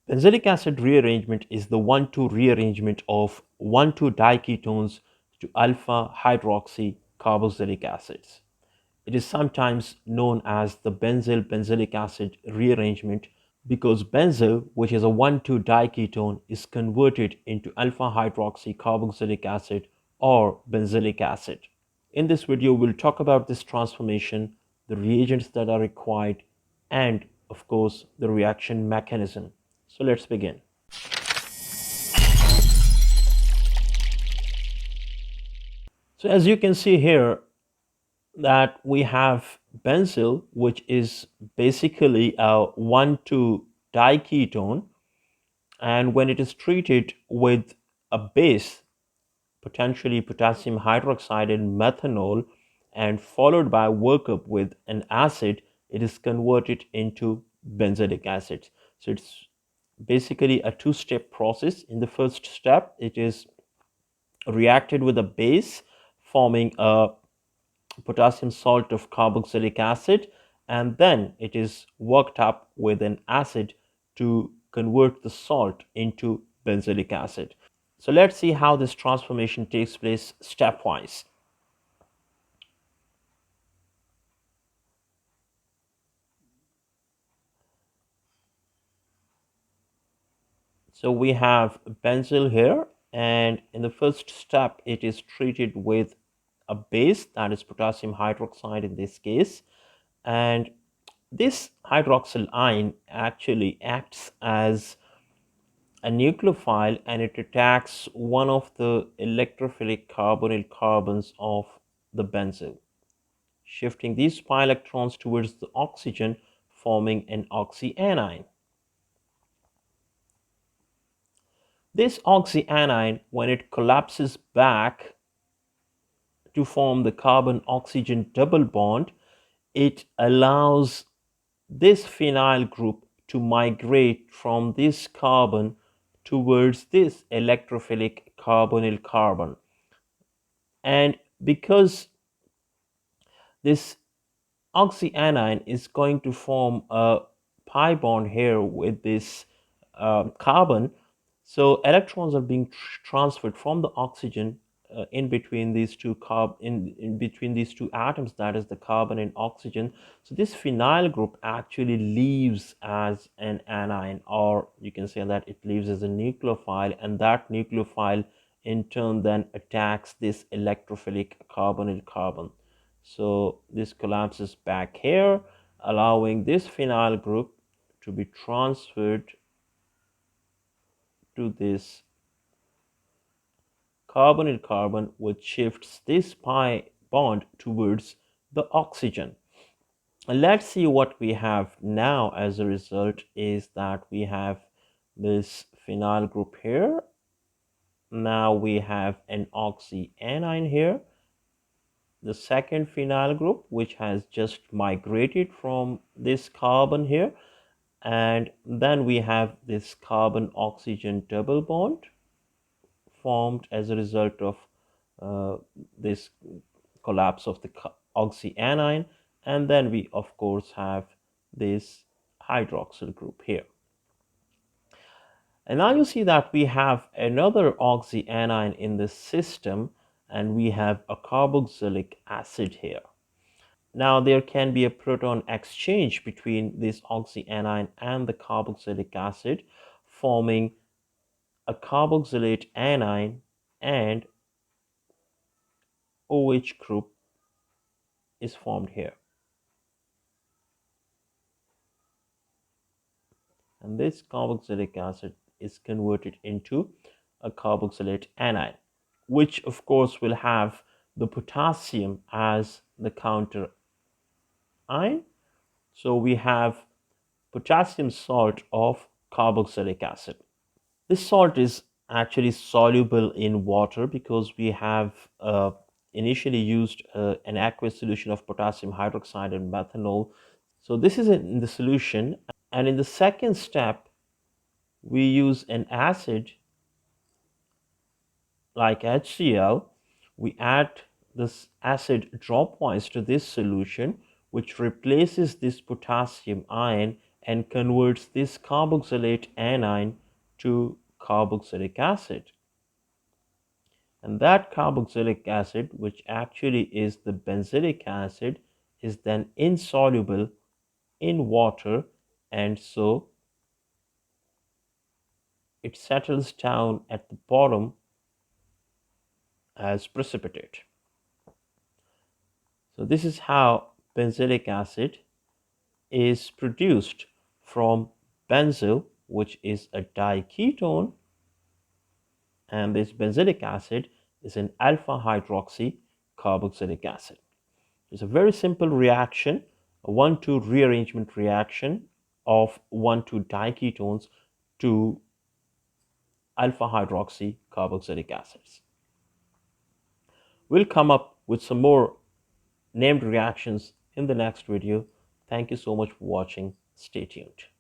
Benzilic acid rearrangement is the 1,2 rearrangement of 1,2 diketones to alpha hydroxy carboxylic acids. It is sometimes known as the benzyl benzilic acid rearrangement because benzyl, which is a 1,2 diketone, is converted into alpha hydroxy carboxylic acid or benzilic acid. In this video, we'll talk about this transformation, the reagents that are required, and of course, the reaction mechanism. So let's begin. So as you can see here that we have benzil, which is basically a 1,2 diketone, and when it is treated with a base, potentially potassium hydroxide and methanol, and followed by workup with an acid, it is converted into benzoic acid. So it's basically a two-step process. In the first step, it is reacted with a base, forming a potassium salt of carboxylic acid, and then it is worked up with an acid to convert the salt into benzoic acid. So let's see how this transformation takes place stepwise. So we have benzil here, and in the first step it is treated with a base, that is potassium hydroxide in this case, and this hydroxyl ion actually acts as a nucleophile and it attacks one of the electrophilic carbonyl carbons of the benzyl, shifting these pi electrons towards the oxygen, forming an oxyanion. This oxyanion, when it collapses back to form the carbon-oxygen double bond, it allows this phenyl group to migrate from this carbon towards this electrophilic carbonyl carbon. And because this oxyanion is going to form a pi bond here with this carbon, so electrons are being transferred from the oxygen in between these two in between these two atoms, that is the carbon and oxygen. So this phenyl group actually leaves as an anion, or you can say that it leaves as a nucleophile, and that nucleophile in turn then attacks this electrophilic carbonyl carbon. So this collapses back here, allowing this phenyl group to be transferred to this carbonyl carbon, which shifts this pi bond towards the oxygen. And let's see what we have now as a result is that we have this phenyl group here. Now we have an oxyanion here, the second phenyl group, which has just migrated from this carbon here, and then we have this carbon oxygen double bond formed as a result of this collapse of the oxyanion, and then we of course have this hydroxyl group here. And now you see that we have another oxyanion in the system, and we have a carboxylic acid here. Now there can be a proton exchange between this oxyanion and the carboxylic acid, forming a carboxylate anion, and OH group is formed here. And this carboxylic acid is converted into a carboxylate anion, which of course will have the potassium as the counter ion. So we have potassium salt of carboxylic acid. This salt is actually soluble in water because we have initially used an aqueous solution of potassium hydroxide and methanol. So this is in the solution, and in the second step we use an acid like HCl. We add this acid dropwise to this solution, which replaces this potassium ion and converts this carboxylate anion to carboxylic acid. And that carboxylic acid, which actually is the benzoic acid, is then insoluble in water, and so it settles down at the bottom as precipitate. So this is how benzoic acid is produced from benzil, which is a diketone, and this benzoic acid is an alpha hydroxy carboxylic acid. It's a very simple reaction, a 1,2 rearrangement reaction of 1,2 diketones to alpha hydroxy carboxylic acids. We'll come up with some more named reactions in the next video. Thank you so much for watching. Stay tuned.